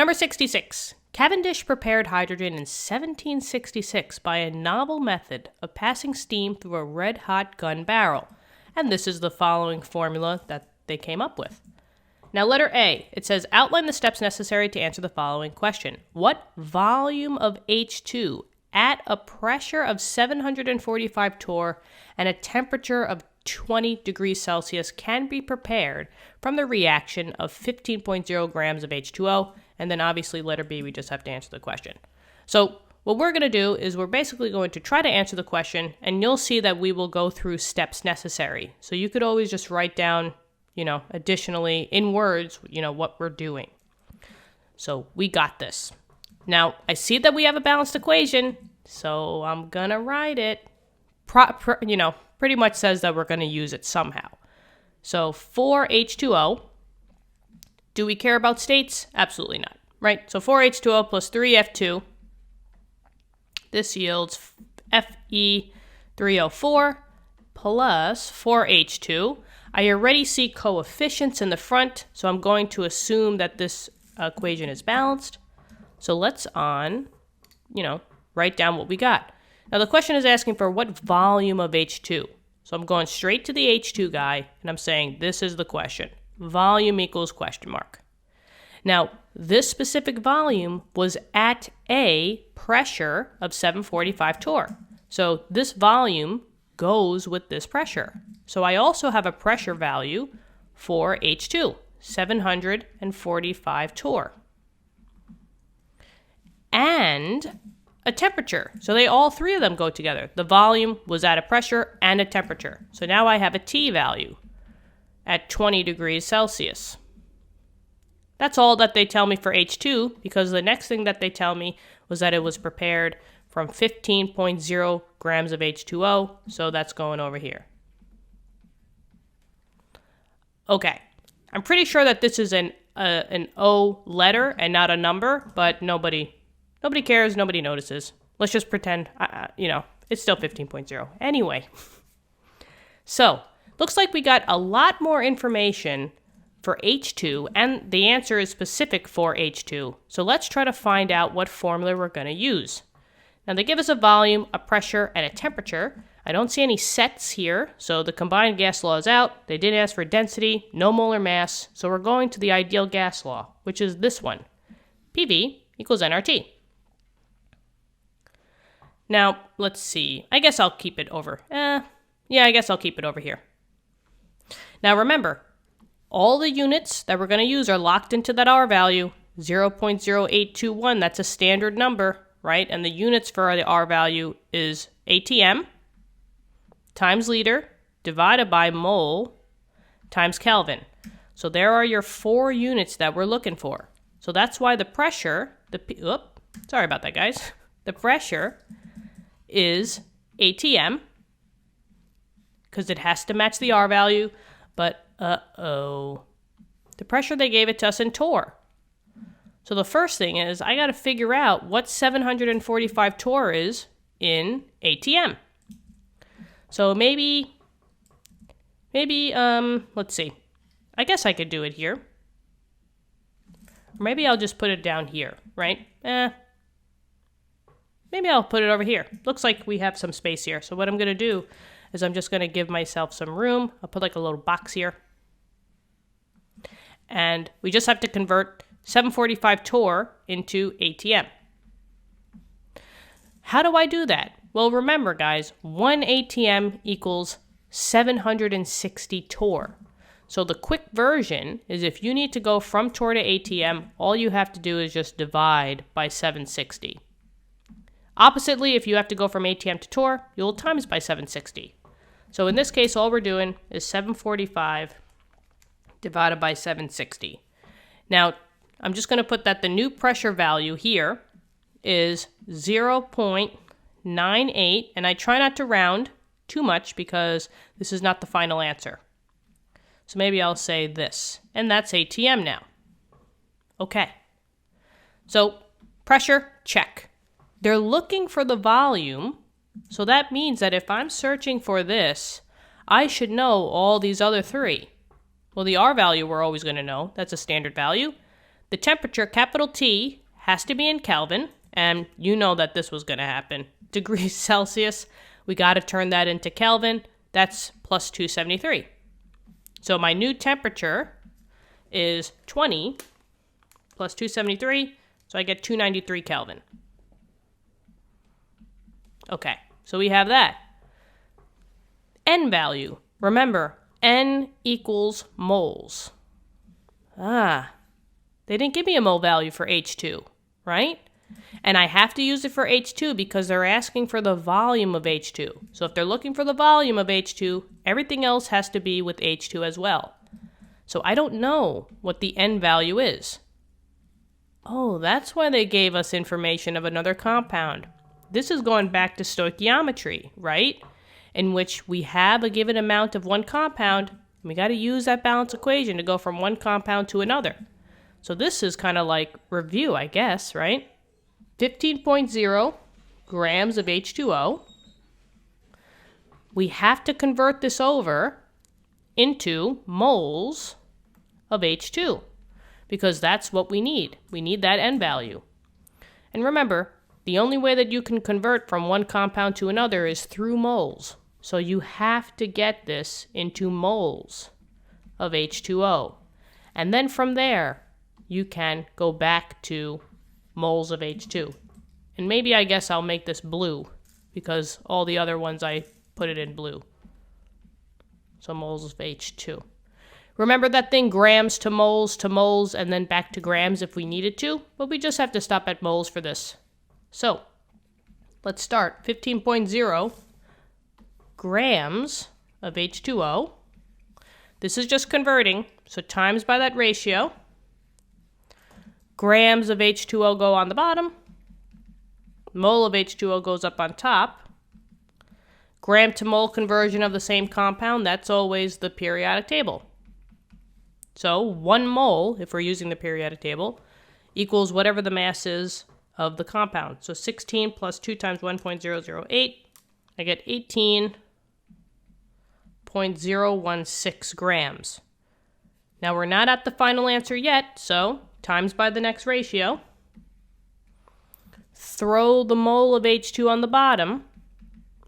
Number 66. Cavendish prepared hydrogen in 1766 by a novel method of passing steam through a red-hot gun barrel. And this is the following formula that they came up with. Now, letter A, it says, outline the steps necessary to answer the following question. What volume of H2 at a pressure of 745 torr and a temperature of 20 degrees Celsius can be prepared from the reaction of 15.0 grams of H2O? And then obviously letter B, we just have to answer the question. So what we're going to do is we're basically going to try to answer the question, and you'll see that we will go through steps necessary. So you could always just write down, additionally in words, what we're doing. So we got this. Now, I see that we have a balanced equation, so I'm going to write it. Pretty much says that we're going to use it somehow. So for H2O, do we care about states? Absolutely not, right? So 4H2O plus 3F2, this yields Fe3O4 plus 4H2. I already see coefficients in the front, so I'm going to assume that this equation is balanced. So let's write down what we got. Now the question is asking for what volume of H2. So I'm going straight to the H2 guy, and I'm saying this is the question. Volume equals question mark. Now, this specific volume was at a pressure of 745 torr. So this volume goes with this pressure. So I also have a pressure value for H2, 745 torr. And a temperature. So all three of them go together. The volume was at a pressure and a temperature. So now I have a T value at 20 degrees Celsius. That's all that they tell me for H2, because the next thing that they tell me was that it was prepared from 15.0 grams of H2O, so that's going over here. Okay, I'm pretty sure that this is an O letter and not a number, but nobody cares, nobody notices. Let's just pretend, it's still 15.0. Anyway, so looks like we got a lot more information for H2, and the answer is specific for H2. So let's try to find out what formula we're going to use. Now they give us a volume, a pressure, and a temperature. I don't see any sets here, so the combined gas law is out. They didn't ask for density, no molar mass, so we're going to the ideal gas law, which is this one. PV equals nRT. Now, let's see. I guess I'll keep it over. I guess I'll keep it over here. Now remember, all the units that we're going to use are locked into that R value, 0.0821. That's a standard number, right? And the units for the R value is ATM times liter divided by mole times Kelvin. So there are your 4 units that we're looking for. So that's why the pressure, sorry about that, guys. The pressure is ATM because it has to match the R value, but the pressure they gave it to us in torr. So the first thing is I got to figure out what 745 torr is in ATM. So maybe, let's see. I guess I could do it here. Or maybe I'll just put it down here, right? Maybe I'll put it over here. Looks like we have some space here. So what I'm going to do is I'm just going to give myself some room. I'll put like a little box here. And we just have to convert 745 torr into ATM. How do I do that? Well, remember, guys, 1 ATM equals 760 torr. So the quick version is if you need to go from torr to ATM, all you have to do is just divide by 760. Oppositely, if you have to go from ATM to torr, you'll times by 760. So in this case, all we're doing is 745 divided by 760. Now, I'm just going to put that the new pressure value here is 0.98, and I try not to round too much because this is not the final answer. So maybe I'll say this, and that's ATM now. Okay. So pressure, check. They're looking for the volume, so that means that if I'm searching for this, I should know all these other 3. Well, the R value we're always going to know. That's a standard value. The temperature, capital T, has to be in Kelvin, and you know that this was going to happen. Degrees Celsius, we got to turn that into Kelvin. That's plus 273. So my new temperature is 20 plus 273, so I get 293 Kelvin. Okay, so we have that. N value. Remember, N equals moles. They didn't give me a mole value for H2, right? And I have to use it for H2 because they're asking for the volume of H2. So if they're looking for the volume of H2, everything else has to be with H2 as well. So I don't know what the N value is. Oh, that's why they gave us information of another compound. This is going back to stoichiometry, right? In which we have a given amount of one compound, and we got to use that balance equation to go from one compound to another. So this is kind of like review, I guess, right? 15.0 grams of H2O. We have to convert this over into moles of H2 because that's what we need. We need that N value. And remember, the only way that you can convert from one compound to another is through moles. So you have to get this into moles of H2O. And then from there, you can go back to moles of H2. And maybe I guess I'll make this blue because all the other ones I put it in blue. So moles of H2. Remember that thing, grams to moles, and then back to grams if we needed to? But we just have to stop at moles for this. So let's start. 15.0 grams of H2O. This is just converting, so times by that ratio. Grams of H2O go on the bottom. Mole of H2O goes up on top. Gram to mole conversion of the same compound, that's always the periodic table. So 1 mole, if we're using the periodic table, equals whatever the mass is of the compound. So 16 plus 2 times 1.008, I get 18.016 grams. Now we're not at the final answer yet, so times by the next ratio. Throw the mole of H2 on the bottom,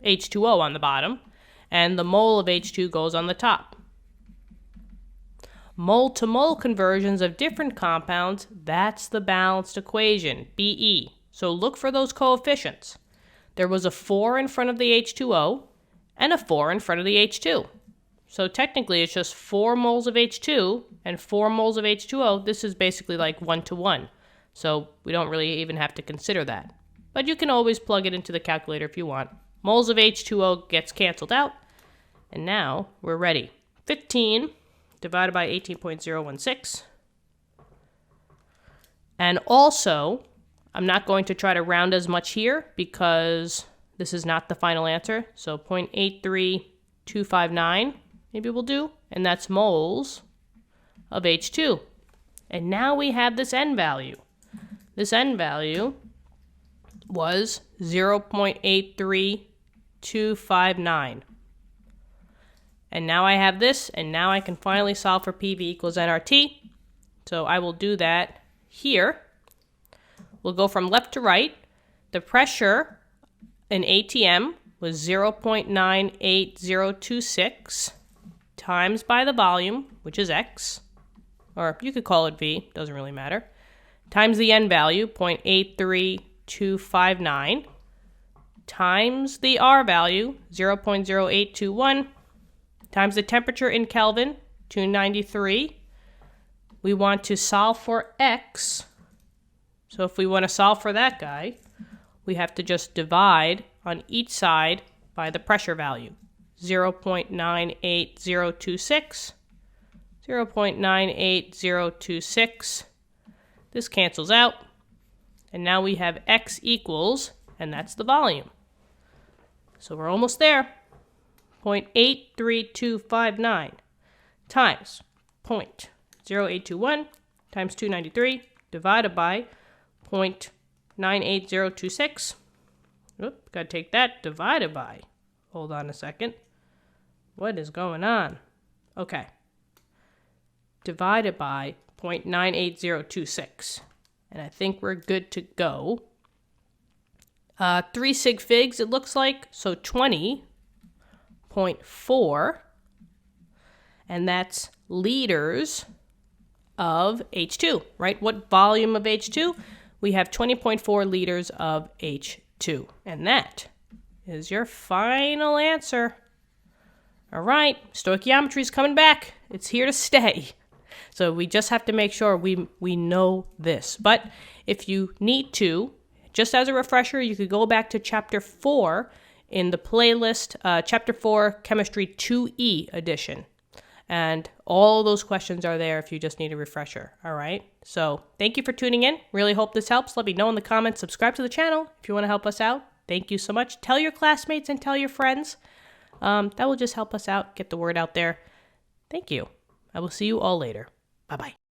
H2O on the bottom, and the mole of H2 goes on the top. Mole to mole conversions of different compounds, that's the balanced equation, BE. So look for those coefficients. There was a 4 in front of the H2O and a 4 in front of the H2. So technically it's just 4 moles of H2 and 4 moles of H2O. This is basically like 1 to 1. So we don't really even have to consider that. But you can always plug it into the calculator if you want. Moles of H2O gets canceled out. And now we're ready. 15 divided by 18.016. And also, I'm not going to try to round as much here because this is not the final answer. So 0.83259 maybe we'll do. And that's moles of H2. And now we have this N value. This N value was 0.83259. And now I have this, and now I can finally solve for PV equals nRT. So I will do that here. We'll go from left to right. The pressure in ATM was 0.98026 times by the volume, which is X, or you could call it V, doesn't really matter, times the N value, 0.83259, times the R value, 0.0821, times the temperature in Kelvin, 293. We want to solve for X. So if we want to solve for that guy, we have to just divide on each side by the pressure value. 0.98026, 0.98026. This cancels out. And now we have X equals, and that's the volume. So we're almost there. 0.83259 times 0.0821 times 293 divided by 0.98026. Oop, gotta take that divided by. Hold on a second. What is going on? Okay. Divided by 0.98026. And I think we're good to go. 3 sig figs, it looks like, so 20.4. And that's liters of H2, right? What volume of H2? We have 20.4 liters of H2. And that is your final answer. All right, stoichiometry is coming back. It's here to stay. So we just have to make sure we know this. But if you need to, just as a refresher, you could go back to Chapter 4 in the playlist, Chapter 4, Chemistry 2E edition. And all those questions are there if you just need a refresher, all right? So thank you for tuning in. Really hope this helps. Let me know in the comments. Subscribe to the channel if you want to help us out. Thank you so much. Tell your classmates and tell your friends. That will just help us out, get the word out there. Thank you. I will see you all later. Bye-bye.